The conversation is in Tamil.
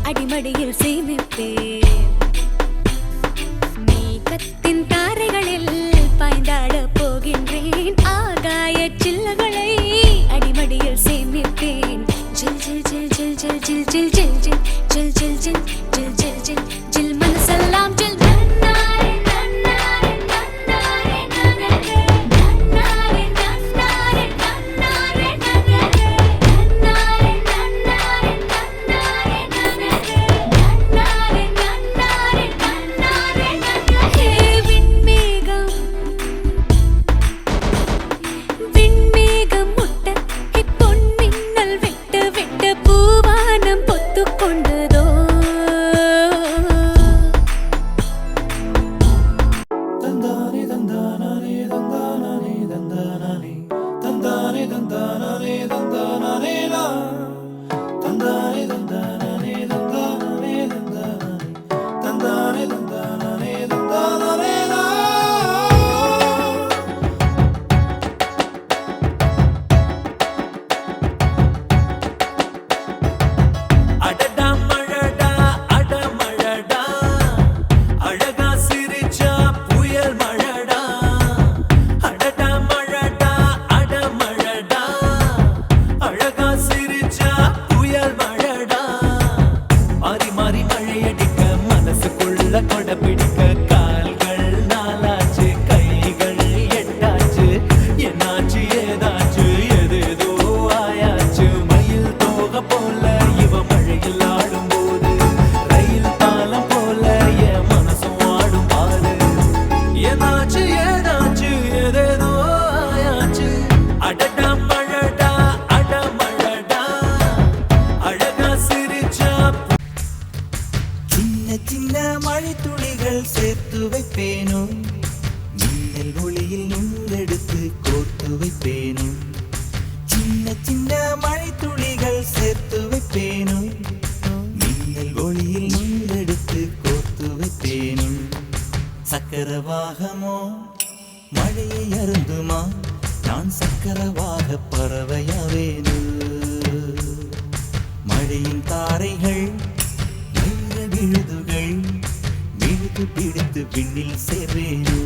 அடிமடியில் சேமிப்பேன் மேகத்தின் தாரைகளில் பாய்ந்தாட போகின்றேன் ஆகாய சில்லகளை அடிமடியில் சேமிப்பேன் ஜில் ஜில் ஜில் ஜில் ஜில் ஜில் ஜில் ஜில் ஜில் ஜில் ஜில் ஜில் ஜில் ஜில் ஜில் ஜில் மனசெல்லாம் ஜில் சேர்த்து வைப்பேனோ மின்னல் ஒளியில் நூலெடுத்து கோர்த்து வைப்பேனோ சின்ன சின்ன மழை துளிகள் சேர்த்து வைப்பேனோ மின்னல் ஒளியில் நூலெடுத்து கோர்த்து வைப்பேனோ சக்கரவாகமோ மழையை அருந்துமா நான் சக்கரவாக பறவையாவேனோ மழையின் தாரைகள் விழுதுகள் பிடித்து விண்ணில் சேர்வேனோ